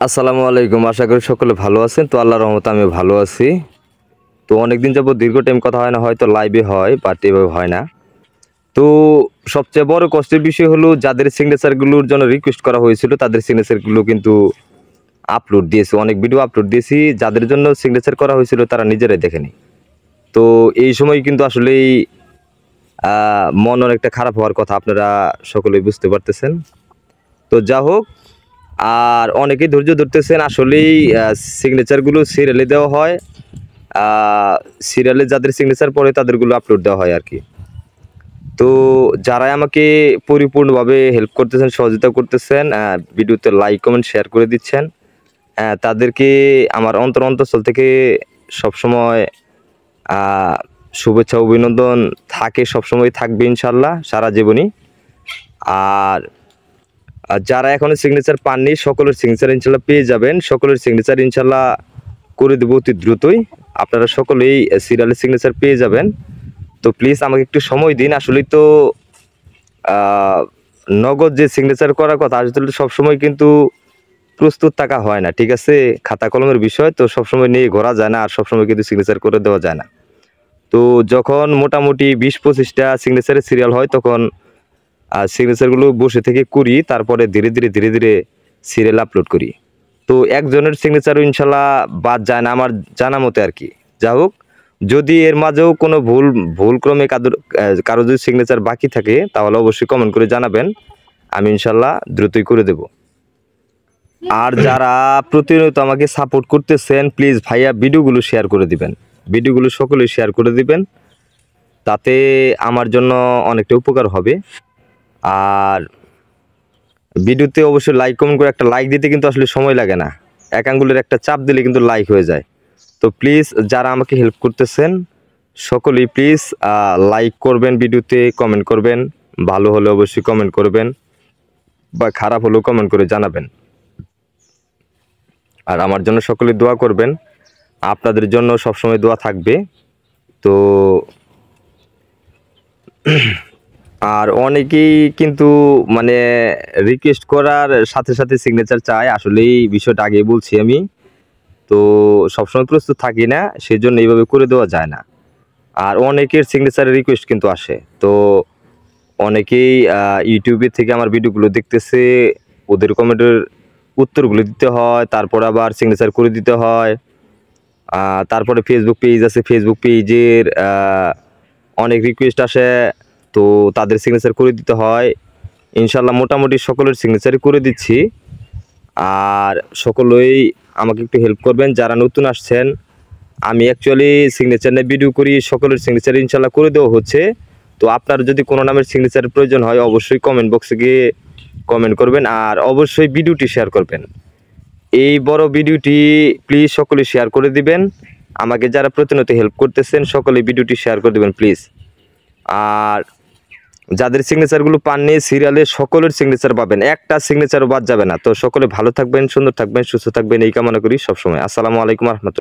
আসসালামু আলাইকুম। আশা করি সকলে ভালো আছেন। তো আল্লাহর রহমতে আমিও ভালো আছি। তো অনেকদিন যাবত দীর্ঘ টাইম কথা হয় না, হয়তো লাইভে হয় বাট এভাবে হয় না। তো সবচেয়ে বড় কষ্টের বিষয় হলো যাদের সিগনেচারগুলোর জন্য রিকোয়েস্ট করা হয়েছিল তাদের সিগনেচারগুলো কিন্তু আপলোড দিয়েছি, অনেক ভিডিও আপলোড দিয়েছি। যাদের জন্য সিগনেচার করা হয়েছিল তারা নিজেরাই দেখেনি। তো এই সময় কিন্তু আসলেই মন অনেকটা খারাপ হওয়ার কথা, আপনারা সকলেই বুঝতে পারতেছেন। তো যা হোক, আর অনেকেই ধৈর্য ধরতেছেন। আসলেই সিগনেচারগুলো সিরিয়ালে দেওয়া হয়, সিরিয়ালে যাদের সিগনেচার পড়ে তাদেরগুলো আপলোড দেওয়া হয় আর কি। তো যারাই আমাকে পরিপূর্ণভাবে হেল্প করতেছেন, সহযোগিতা করতেছেন, ভিডিওতে লাইক কমেন্ট শেয়ার করে দিচ্ছেন, তাদেরকে আমার অন্তঃস্থল থেকে সবসময় শুভেচ্ছা অভিনন্দন থাকে, সবসময় থাকবে ইনশাল্লাহ সারা জীবনই। আর যারা এখনো সিগনেচার পাননি সকলের সিগনেচার ইনশাল্লাহ পেয়ে যাবেন। সকলের সিগনেচার ইনশাল্লাহ করে দেবো অতি দ্রুতই। আপনারা সকলেই সিরিয়ালের সিগনেচার পেয়ে যাবেন। তো প্লিজ আমাকে একটু সময় দিন। আসলেই তো নগদ যে সিগনেচার করার কথা আসলে সবসময় কিন্তু প্রস্তুত থাকা হয় না, ঠিক আছে। খাতা কলমের বিষয় তো সবসময় নিয়ে ঘোরা যায় না, আর সবসময় কিন্তু সিগনেচার করে দেওয়া যায় না। তো যখন মোটামুটি 20-25টা সিগনেচারের সিরিয়াল হয় তখন সিগনেচারগুলো বসে থেকে করি, তারপরে ধীরে ধীরে সিরিয়াল আপলোড করি। তো একজনের সিগনেচারও ইনশাল্লাহ বাদ যায় না আমার জানা মতে আর কি। যা হোক, যদি এর মাঝেও কোনো ভুলক্রমে কারো যদি সিগনেচার বাকি থাকে তাহলে অবশ্যই কমেন্ট করে জানাবেন, আমি ইনশাল্লাহ দ্রুতই করে দেব। আর যারা প্রতিনিয়ত আমাকে সাপোর্ট করতেছেন প্লিজ ভাইয়া ভিডিওগুলো শেয়ার করে দিবেন, ভিডিওগুলো সকলেই শেয়ার করে দিবেন, তাতে আমার জন্য অনেকটা উপকার হবে। আর ভিডিওতে অবশ্যই লাইক কমেন্ট করে, একটা লাইক দিতে কিন্তু আসলে সময় লাগে না, এক আঙ্গুলের একটা চাপ দিলে কিন্তু লাইক হয়ে যায়। তো প্লিজ যারা আমাকে হেল্প করতেছেন সকলেই প্লিজ লাইক করবেন, ভিডিওতে কমেন্ট করবেন, ভালো হলে অবশ্যই কমেন্ট করবেন, বা খারাপ হলেও কমেন্ট করে জানাবেন। আর আমার জন্য সকলেই দোয়া করবেন, আপনাদের জন্য সবসময় দোয়া থাকবে। তো আর অনেকেই কিন্তু মানে রিকোয়েস্ট করার সাথে সাথে সিগনেচার চায়, আসলেই বিষয়টা আগেই বলছি আমি। তো সবসময় প্রস্তুত থাকি না, সেই জন্য এইভাবে করে দেওয়া যায় না। আর অনেকের সিগনেচারের রিকোয়েস্ট কিন্তু আসে, তো অনেকেই ইউটিউবে থেকে আমার ভিডিওগুলো দেখতেছে, ওদের কমেন্টের উত্তরগুলো দিতে হয়, তারপর আবার সিগনেচার করে দিতে হয়। তারপরে ফেসবুক পেজ আছে, ফেসবুক পেজের অনেক রিকোয়েস্ট আসে, তো তাদের সিগনেচার করে দিতে হয়। ইনশাল্লাহ মোটামুটি সকলের সিগনেচারই করে দিচ্ছি। আর সকলেই আমাকে একটু হেল্প করবেন যারা নতুন আসছেন। আমি অ্যাকচুয়ালি সিগনেচার নিয়ে ভিডিও করি, সকলের সিগনেচার ইনশাল্লাহ করে দেওয়া হচ্ছে। তো আপনার যদি কোনো নামের সিগনেচারের প্রয়োজন হয় অবশ্যই কমেন্ট বক্সে গিয়ে কমেন্ট করবেন, আর অবশ্যই ভিডিওটি শেয়ার করবেন। এই বড় ভিডিওটি প্লিজ সকলে শেয়ার করে দিবেন। আমাকে যারা প্রতিনিয়ত হেল্প করতেছেন সকলে ভিডিওটি শেয়ার করে দেবেন প্লিজ। আর যাদের সিগনেচারগুলো পাননি সিরিয়ালে সকলের সিগনেচার পাবেন, একটা সিগনেচারও বাদ যাবে না। তো সকলে ভালো থাকবেন, সুন্দর থাকবেন, সুস্থ থাকবেন এই কামনা করি সবসময়। আসসালামু আলাইকুম রহমতুল্লাহ।